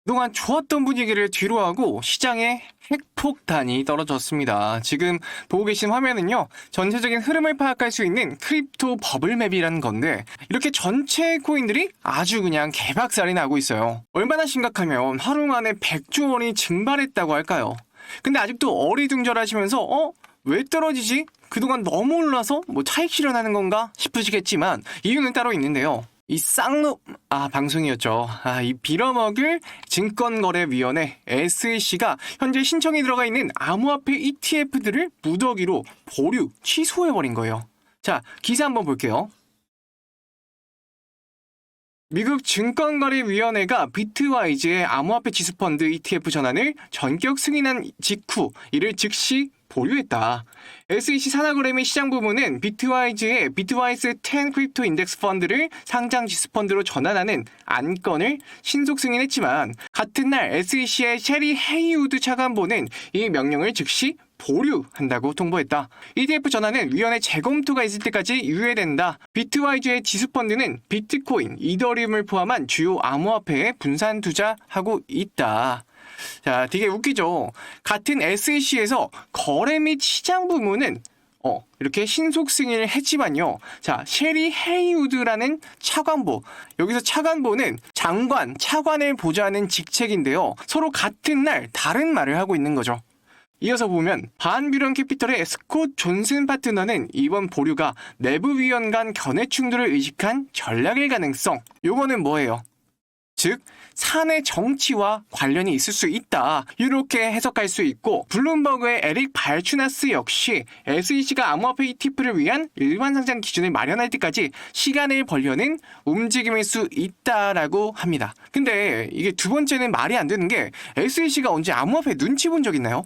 그동안 좋았던 분위기를 뒤로하고 시장에 핵폭탄이 떨어졌습니다. 지금 보고 계신 화면은요, 전체적인 흐름을 파악할 수 있는 크립토 버블맵이라는 건데, 이렇게 전체 코인들이 아주 그냥 개박살이 나고 있어요. 얼마나 심각하면 하루 만에 100조 원이 증발했다고 할까요? 근데 아직도 어리둥절하시면서 왜 떨어지지? 그동안 너무 올라서 뭐 차익 실현하는 건가 싶으시겠지만 이유는 따로 있는데요. 이 쌍놈 방송이었죠. 이 빌어먹을 증권거래위원회 SEC가 현재 신청이 들어가 있는 암호화폐 ETF들을 무더기로 보류 취소해버린 거예요. 자, 기사 한번 볼게요. 미국 증권거래위원회가 비트와이즈의 암호화폐 지수펀드 ETF 전환을 전격 승인한 직후 이를 즉시 보류했다. SEC 산하거래 및 시장 부문은 비트와이즈의 비트와이즈 10 크립토 인덱스 펀드를 상장 지수펀드로 전환하는 안건을 신속 승인했지만 같은 날 SEC의 셰리 헤이우드 차관보는 이 명령을 즉시 보류한다고 통보했다. ETF 전환은 위원회 재검토가 있을 때까지 유예된다. 비트와이즈의 지수펀드는 비트코인, 이더리움을 포함한 주요 암호화폐에 분산 투자하고 있다. 자, 되게 웃기죠. 같은 SEC에서 거래 및 시장 부문은 이렇게 신속 승인을 했지만요. 자, 셰리 헤이우드라는 차관보. 여기서 차관보는 장관, 차관을 보좌하는 직책인데요. 서로 같은 날 다른 말을 하고 있는 거죠. 이어서 보면 반뷰런 캐피털의 스콧 존슨 파트너는 이번 보류가 내부 위원 간 견해 충돌을 의식한 전략일 가능성. 요거는 뭐예요? 즉 사내 정치와 관련이 있을 수 있다. 이렇게 해석할 수 있고 블룸버그의 에릭 발추나스 역시 SEC가 암호화폐 ETF를 위한 일반 상장 기준을 마련할 때까지 시간을 벌려는 움직임일 수 있다라고 합니다. 근데 이게 두 번째는 말이 안 되는 게 SEC가 언제 암호화폐 눈치 본 적 있나요?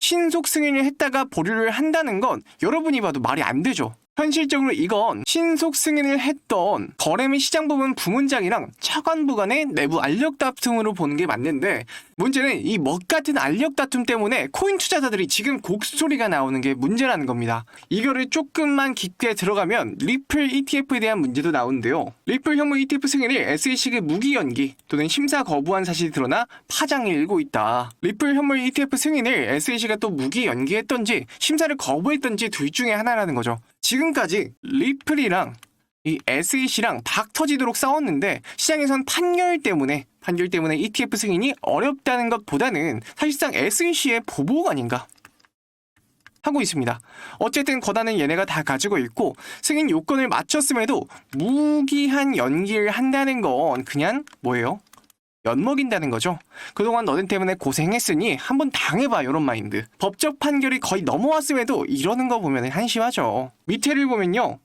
신속 승인을 했다가 보류를 한다는 건 여러분이 봐도 말이 안 되죠. 현실적으로 이건 신속 승인을 했던 거래 및 시장 부문 부문장이랑 차관부 간의 내부 알력 다툼으로 보는 게 맞는데 문제는 이 멋같은 알력 다툼 때문에 코인 투자자들이 지금 곡소리가 나오는 게 문제라는 겁니다. 이거를 조금만 깊게 들어가면 리플 ETF에 대한 문제도 나오는데요. 리플 현물 ETF 승인을 SEC가 무기 연기 또는 심사 거부한 사실이 드러나 파장이 일고 있다. 리플 현물 ETF 승인을 SEC가 또 무기 연기했던지 심사를 거부했던지 둘 중에 하나라는 거죠. 지금까지 리플이랑 이 SEC랑 박 터지도록 싸웠는데 시장에선 판결 때문에 ETF 승인이 어렵다는 것보다는 사실상 SEC의 보복 아닌가 하고 있습니다. 어쨌든 권한은 얘네가 다 가지고 있고 승인 요건을 맞췄음에도 무기한 연기를 한다는 건 그냥 뭐예요? 엿먹인다는 거죠. 그동안 너네 때문에 고생했으니 한번 당해봐 이런 마인드. 법적 판결이 거의 넘어왔음에도 이러는 거 보면 한심하죠. 밑에를 보면요.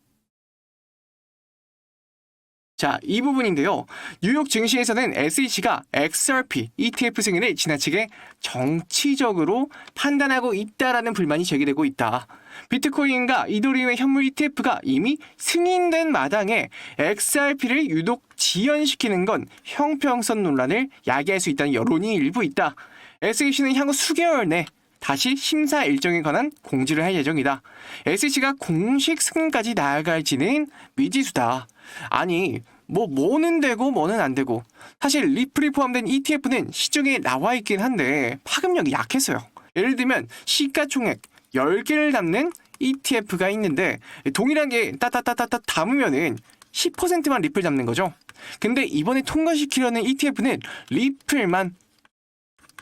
자, 이 부분인데요. 뉴욕 증시에서는 SEC가 XRP ETF 승인을 지나치게 정치적으로 판단하고 있다라는 불만이 제기되고 있다. 비트코인과 이더리움의 현물 ETF가 이미 승인된 마당에 XRP를 유독 지연시키는 건 형평성 논란을 야기할 수 있다는 여론이 일부 있다. SEC는 향후 수개월 내 다시 심사 일정에 관한 공지를 할 예정이다. SEC가 공식 승인까지 나아갈지는 미지수다. 아니 뭐는 되고 뭐는 안 되고 사실 리플이 포함된 ETF는 시중에 나와 있긴 한데 파급력이 약했어요. 예를 들면 시가총액 10개를 담는 ETF가 있는데 동일한 게 따따따따따 담으면은 10%만 리플 담는 거죠. 근데 이번에 통과시키려는 ETF는 리플만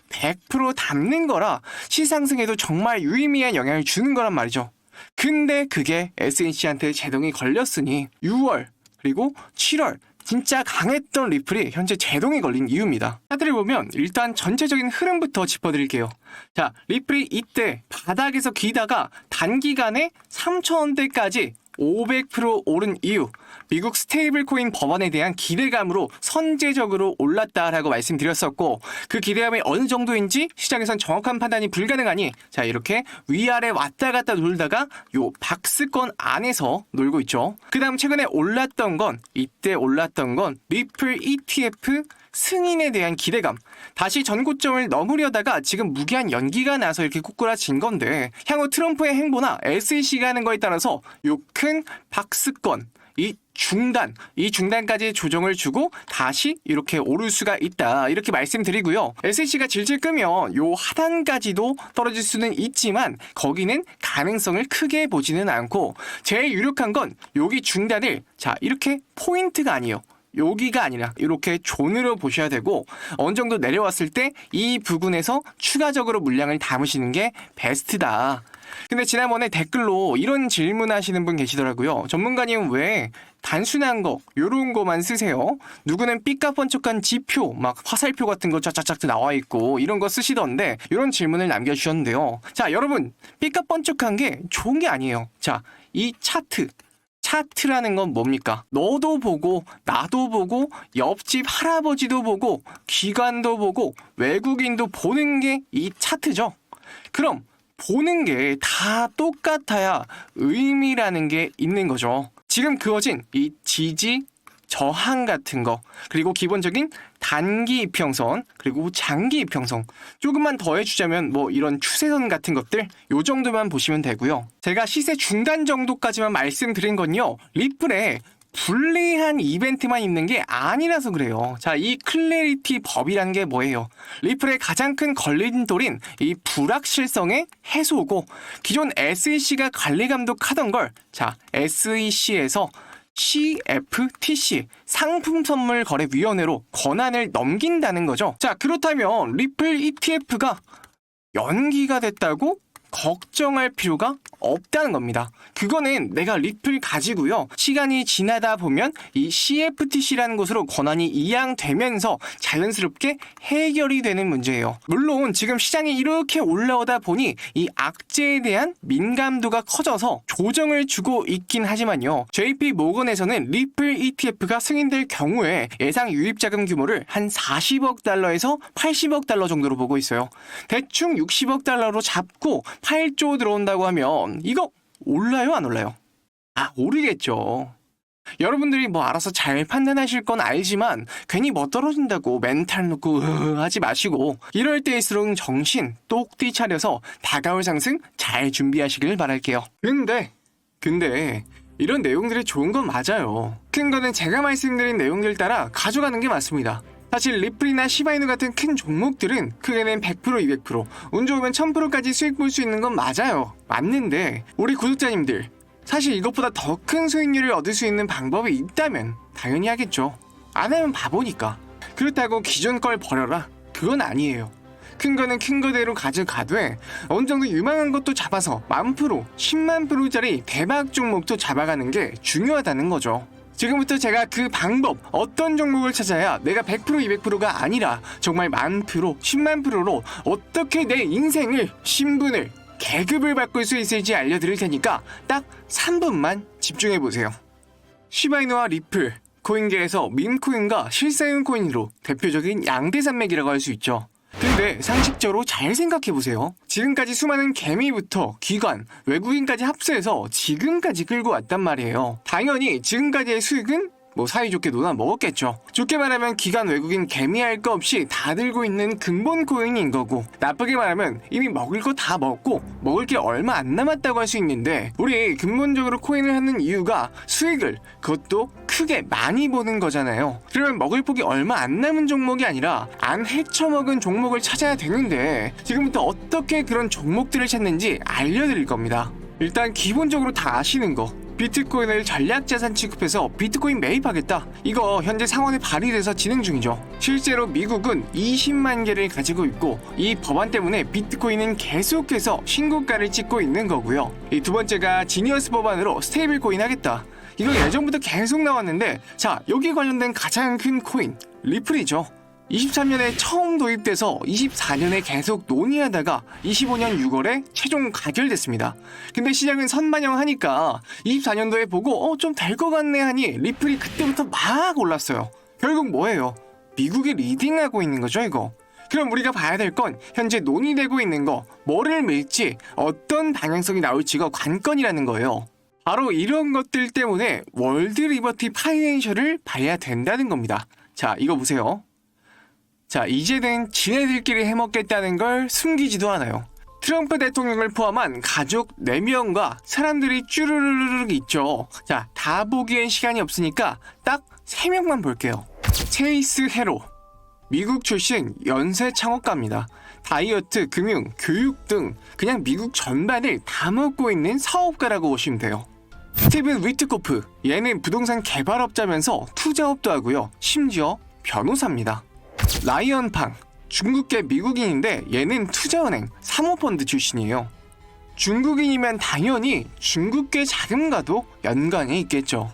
100% 담는 거라 시상승에도 정말 유의미한 영향을 주는 거란 말이죠. 근데 그게 SEC한테 제동이 걸렸으니 6월 그리고 7월 진짜 강했던 리플이 현재 제동이 걸린 이유입니다. 차트를 보면 일단 전체적인 흐름부터 짚어드릴게요. 자, 리플이 이때 바닥에서 기다가 단기간에 3,000원대까지 500% 오른 이유, 미국 스테이블 코인 법안에 대한 기대감으로 선제적으로 올랐다라고 말씀드렸었고 그 기대감이 어느 정도인지 시장에선 정확한 판단이 불가능하니 자 이렇게 위아래 왔다 갔다 놀다가 요 박스권 안에서 놀고 있죠. 그 다음 최근에 이때 올랐던 건 리플 ETF 승인에 대한 기대감, 다시 전고점을 넘으려다가 지금 무기한 연기가 나서 이렇게 꼬꾸라진 건데 향후 트럼프의 행보나 SEC가 하는 거에 따라서 요 큰 박스권 이 중단까지 조정을 주고 다시 이렇게 오를 수가 있다, 이렇게 말씀드리고요. SEC가 질질 끄면 요 하단까지도 떨어질 수는 있지만 거기는 가능성을 크게 보지는 않고, 제일 유력한 건 여기 중단을 자 이렇게 포인트가 아니에요, 여기가 아니라 이렇게 존으로 보셔야 되고, 어느 정도 내려왔을 때 이 부분에서 추가적으로 물량을 담으시는 게 베스트다. 근데 지난번에 댓글로 이런 질문하시는 분 계시더라고요. 전문가님 왜 단순한 거 요런 거만 쓰세요? 누구는 삐까뻔쩍한 지표 막 화살표 같은 거 쫙쫙쫙 나와 있고 이런 거 쓰시던데, 이런 질문을 남겨주셨는데요. 자, 여러분, 삐까뻔쩍한 게 좋은 게 아니에요. 자, 이 차트라는 건 뭡니까? 너도 보고 나도 보고 옆집 할아버지도 보고 기관도 보고 외국인도 보는 게 이 차트죠. 그럼 보는 게 다 똑같아야 의미라는 게 있는 거죠. 지금 그어진 이 지지, 저항 같은 거, 그리고 기본적인 단기 이평선, 그리고 장기 이평선, 조금만 더 해주자면 뭐 이런 추세선 같은 것들, 요 정도만 보시면 되고요. 제가 시세 중단 정도까지만 말씀드린 건요, 리플에 불리한 이벤트만 있는 게 아니라서 그래요. 자, 이 클래리티 법이라는 게 뭐예요? 리플의 가장 큰 걸림돌인 이 불확실성의 해소고, 기존 SEC가 관리 감독하던 걸 자 SEC에서 CFTC 상품선물거래위원회로 권한을 넘긴다는 거죠. 자, 그렇다면 리플 ETF가 연기가 됐다고 걱정할 필요가 없다는 겁니다. 그거는 내가 리플 가지고요, 시간이 지나다 보면 이 CFTC라는 곳으로 권한이 이양되면서 자연스럽게 해결이 되는 문제예요. 물론 지금 시장이 이렇게 올라오다 보니 이 악재에 대한 민감도가 커져서 조정을 주고 있긴 하지만요, JP 모건에서는 리플 ETF가 승인될 경우에 예상 유입자금 규모를 한 40억 달러에서 80억 달러 정도로 보고 있어요. 대충 60억 달러로 잡고 8조 들어온다고 하면 이거 올라요, 안 올라요? 아, 오르겠죠. 여러분들이 뭐 알아서 잘 판단하실 건 알지만 괜히 뭐 떨어진다고 멘탈 놓고 하지 마시고, 이럴 때일수록 정신 똑띠 차려서 다가올 상승 잘 준비하시길 바랄게요. 근데 이런 내용들이 좋은 건 맞아요. 큰 거는 제가 말씀드린 내용들 따라 가져가는 게 맞습니다. 사실 리플이나 시바이누 같은 큰 종목들은 크게는 100%, 200%, 운 좋으면 1000%까지 수익 볼 수 있는 건 맞아요. 맞는데 우리 구독자님들, 사실 이것보다 더 큰 수익률을 얻을 수 있는 방법이 있다면 당연히 하겠죠. 안 하면 바보니까. 그렇다고 기존 걸 버려라, 그건 아니에요. 큰 거는 큰 거대로 가져가되 어느 정도 유망한 것도 잡아서 10,000%, 10만 프로짜리 대박 종목도 잡아가는 게 중요하다는 거죠. 지금부터 제가 그 방법, 어떤 종목을 찾아야 내가 100%, 200%가 아니라 정말 10,000%, 10만 프로로 어떻게 내 인생을, 신분을, 계급을 바꿀 수 있을지 알려드릴 테니까 딱 3분만 집중해보세요. 시바이누와 리플, 코인계에서 밈코인과 실사용 코인으로 대표적인 양대 산맥이라고 할 수 있죠. 근데 상식적으로 잘 생각해보세요. 지금까지 수많은 개미부터 기관, 외국인까지 합세해서 지금까지 끌고 왔단 말이에요. 당연히 지금까지의 수익은 뭐 사이좋게 논아 먹었겠죠. 좋게 말하면 기관, 외국인 개미할 거 없이 다 들고 있는 근본 코인인 거고, 나쁘게 말하면 이미 먹을 거 다 먹고 먹을 게 얼마 안 남았다고 할 수 있는데, 우리 근본적으로 코인을 하는 이유가 수익을, 그것도 크게 많이 보는 거잖아요. 그러면 먹을 폭이 얼마 안 남은 종목이 아니라 안 헤쳐먹은 종목을 찾아야 되는데, 지금부터 어떻게 그런 종목들을 찾는지 알려드릴 겁니다. 일단 기본적으로 다 아시는 거, 비트코인을 전략자산 취급해서 비트코인 매입하겠다, 이거 현재 상원에 발의돼서 진행 중이죠. 실제로 미국은 20만 개를 가지고 있고 이 법안 때문에 비트코인은 계속해서 신고가를 찍고 있는 거고요. 이 두 번째가 지니어스 법안으로 스테이블 코인 하겠다, 이거 예전부터 계속 나왔는데, 자, 여기 관련된 가장 큰 코인 리플이죠. 23년에 처음 도입돼서 24년에 계속 논의하다가 25년 6월에 최종 가결됐습니다. 근데 시장은 선반영하니까 24년도에 보고 좀 될 것 같네 하니 리플이 그때부터 막 올랐어요. 결국 뭐예요? 미국이 리딩하고 있는 거죠, 이거. 그럼 우리가 봐야 될 건 현재 논의되고 있는 거, 뭐를 밀지, 어떤 방향성이 나올지가 관건이라는 거예요. 바로 이런 것들 때문에 월드 리버티 파이낸셜을 봐야 된다는 겁니다. 자, 이거 보세요. 자, 이제는 지네들끼리 해먹겠다는 걸 숨기지도 않아요. 트럼프 대통령을 포함한 가족 4명과 사람들이 쭈르르르 있죠. 자, 다 보기엔 시간이 없으니까 딱 3명만 볼게요. 체이스 헤로, 미국 출신 연쇄 창업가입니다. 다이어트, 금융, 교육 등 그냥 미국 전반을 다 먹고 있는 사업가라고 보시면 돼요. 스티븐 위트코프, 얘는 부동산 개발업자면서 투자업도 하고요. 심지어 변호사입니다. 라이언 팡, 중국계 미국인인데 얘는 투자은행, 사모펀드 출신이에요. 중국인이면 당연히 중국계 자금과도 연관이 있겠죠.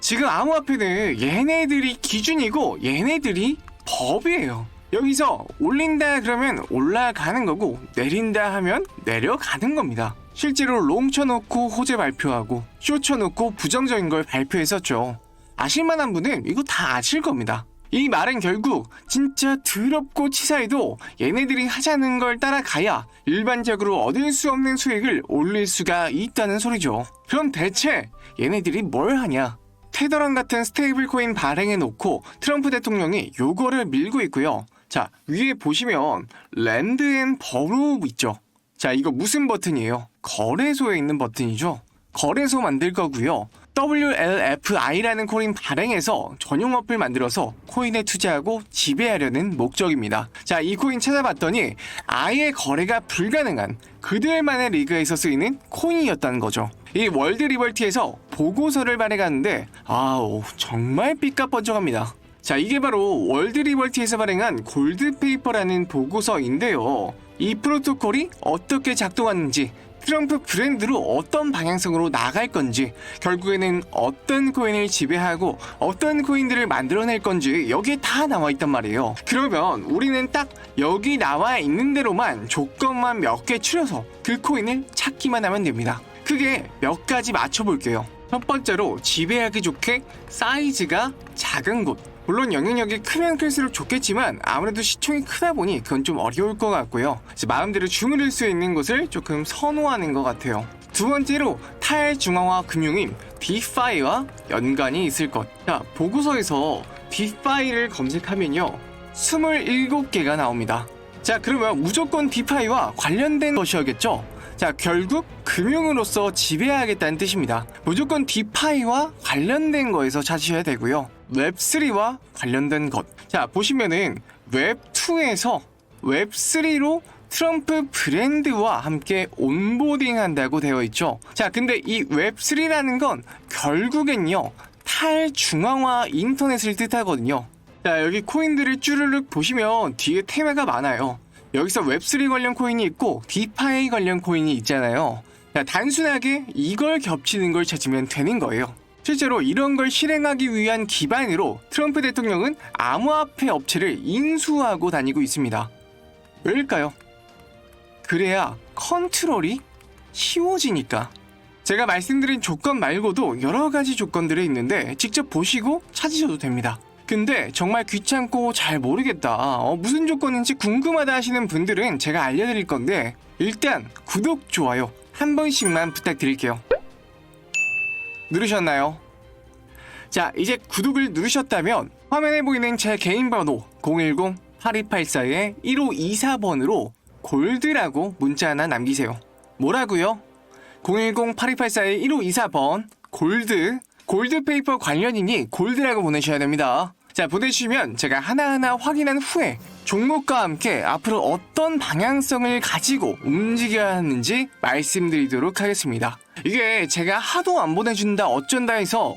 지금 암호화폐는 얘네들이 기준이고 얘네들이 법이에요. 여기서 올린다 그러면 올라가는 거고 내린다 하면 내려가는 겁니다. 실제로 롱 쳐놓고 호재 발표하고 쇼 쳐놓고 부정적인 걸 발표했었죠. 아실만한 분은 이거 다 아실 겁니다. 이 말은 결국 진짜 더럽고 치사해도 얘네들이 하자는 걸 따라가야 일반적으로 얻을 수 없는 수익을 올릴 수가 있다는 소리죠. 그럼 대체 얘네들이 뭘 하냐? 테더랑 같은 스테이블 코인 발행해 놓고 트럼프 대통령이 요거를 밀고 있고요. 자, 위에 보시면 랜드 앤 버로우 있죠. 자, 이거 무슨 버튼이에요? 거래소에 있는 버튼이죠. 거래소 만들 거고요. WLFI라는 코인 발행해서 전용 어플 만들어서 코인에 투자하고 지배하려는 목적입니다. 자, 이 코인 찾아봤더니 아예 거래가 불가능한 그들만의 리그에서 쓰이는 코인이었다는 거죠. 이 월드 리버티에서 보고서를 발행하는데 아우 정말 삐까뻔쩍합니다. 자, 이게 바로 월드 리버티에서 발행한 골드페이퍼라는 보고서인데요. 이 프로토콜이 어떻게 작동하는지, 트럼프 브랜드로 어떤 방향성으로 나갈 건지, 결국에는 어떤 코인을 지배하고 어떤 코인들을 만들어낼 건지 여기에 다 나와 있단 말이에요. 그러면 우리는 딱 여기 나와 있는 대로만 조건만 몇 개 추려서 그 코인을 찾기만 하면 됩니다. 크게 몇 가지 맞춰볼게요. 첫 번째로 지배하기 좋게 사이즈가 작은 곳. 물론 영향력이 크면 클수록 좋겠지만 아무래도 시총이 크다 보니 그건 좀 어려울 것 같고요. 마음대로 주무를 수 있는 곳을 조금 선호하는 것 같아요. 두 번째로 탈중앙화 금융인 디파이와 연관이 있을 것. 자, 보고서에서 디파이를 검색하면요 27개가 나옵니다. 자, 그러면 무조건 디파이와 관련된 것이었겠죠? 자, 결국 금융으로서 지배하겠다는 뜻입니다. 무조건 디파이와 관련된 거에서 찾으셔야 되고요. 웹3와 관련된 것. 자, 보시면은 웹2에서 웹3로 트럼프 브랜드와 함께 온보딩 한다고 되어 있죠. 자, 근데 이 웹3라는 건 결국엔요 탈중앙화 인터넷을 뜻하거든요. 자, 여기 코인들을 쭈르륵 보시면 뒤에 테마가 많아요. 여기서 웹3 관련 코인이 있고 디파이 관련 코인이 있잖아요. 자, 단순하게 이걸 겹치는 걸 찾으면 되는 거예요. 실제로 이런 걸 실행하기 위한 기반으로 트럼프 대통령은 암호화폐 업체를 인수하고 다니고 있습니다. 왜일까요? 그래야 컨트롤이 쉬워지니까. 제가 말씀드린 조건 말고도 여러 가지 조건들이 있는데 직접 보시고 찾으셔도 됩니다. 근데 정말 귀찮고 잘 모르겠다, 무슨 조건인지 궁금하다 하시는 분들은 제가 알려드릴 건데 일단 구독, 좋아요 한 번씩만 부탁드릴게요. 누르셨나요? 자, 이제 구독을 누르셨다면 화면에 보이는 제 개인 번호 010-8284-1524번으로 골드라고 문자 하나 남기세요. 뭐라고요? 010-8284-1524번 골드페이퍼 관련이니 골드라고 보내셔야 됩니다. 자, 보내주시면 제가 하나하나 확인한 후에 종목과 함께 앞으로 어떤 방향성을 가지고 움직여야 하는지 말씀드리도록 하겠습니다. 이게 제가 하도 안 보내준다 어쩐다 해서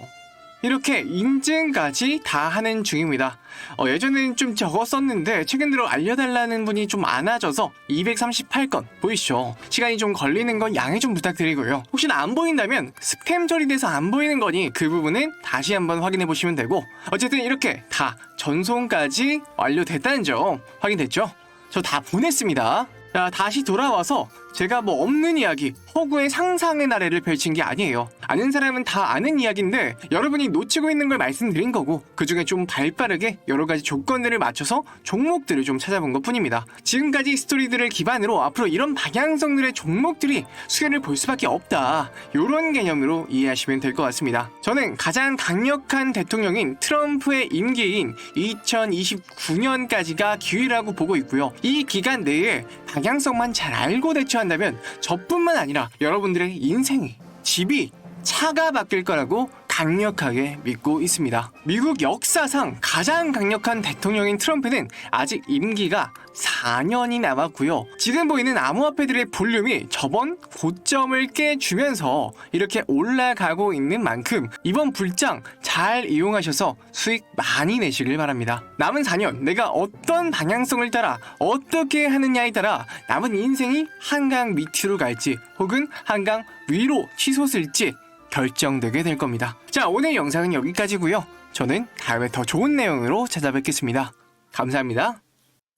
이렇게 인증까지 다 하는 중입니다. 예전에는 좀 적었었는데 최근 들어 알려달라는 분이 좀 많아져서 238건 보이시죠? 시간이 좀 걸리는 건 양해 좀 부탁드리고요. 혹시나 안 보인다면 스팸 처리돼서 안 보이는 거니 그 부분은 다시 한번 확인해 보시면 되고, 어쨌든 이렇게 다 전송까지 완료됐다는 점 확인됐죠? 저 다 보냈습니다. 자, 다시 돌아와서 제가 뭐 없는 이야기, 허구의 상상의 나래를 펼친 게 아니에요. 아는 사람은 다 아는 이야기인데 여러분이 놓치고 있는 걸 말씀드린 거고, 그중에 좀 발빠르게 여러 가지 조건들을 맞춰서 종목들을 좀 찾아본 것 뿐입니다. 지금까지 스토리들을 기반으로 앞으로 이런 방향성들의 종목들이 수혜를 볼 수밖에 없다, 이런 개념으로 이해하시면 될 것 같습니다. 저는 가장 강력한 대통령인 트럼프의 임기인 2029년까지가 기회라고 보고 있고요. 이 기간 내에 방향성만 잘 알고 대처한다면 저뿐만 아니라 여러분들의 인생이, 집이, 차가 바뀔 거라고 강력하게 믿고 있습니다. 미국 역사상 가장 강력한 대통령인 트럼프는 아직 임기가 4년이 남았고요. 지금 보이는 암호화폐들의 볼륨이 저번 고점을 깨주면서 이렇게 올라가고 있는 만큼 이번 불장 잘 이용하셔서 수익 많이 내시길 바랍니다. 남은 4년 내가 어떤 방향성을 따라 어떻게 하느냐에 따라 남은 인생이 한강 밑으로 갈지 혹은 한강 위로 치솟을지 결정되게 될 겁니다. 자, 오늘 영상은 여기까지고요. 저는 다음에 더 좋은 내용으로 찾아뵙겠습니다. 감사합니다.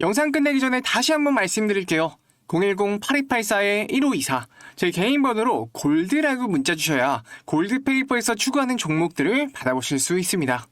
영상 끝내기 전에 다시 한번 말씀드릴게요. 010-8284-1524 제 개인 번호로 골드라고 문자 주셔야 골드페이퍼에서 추구하는 종목들을 받아보실 수 있습니다.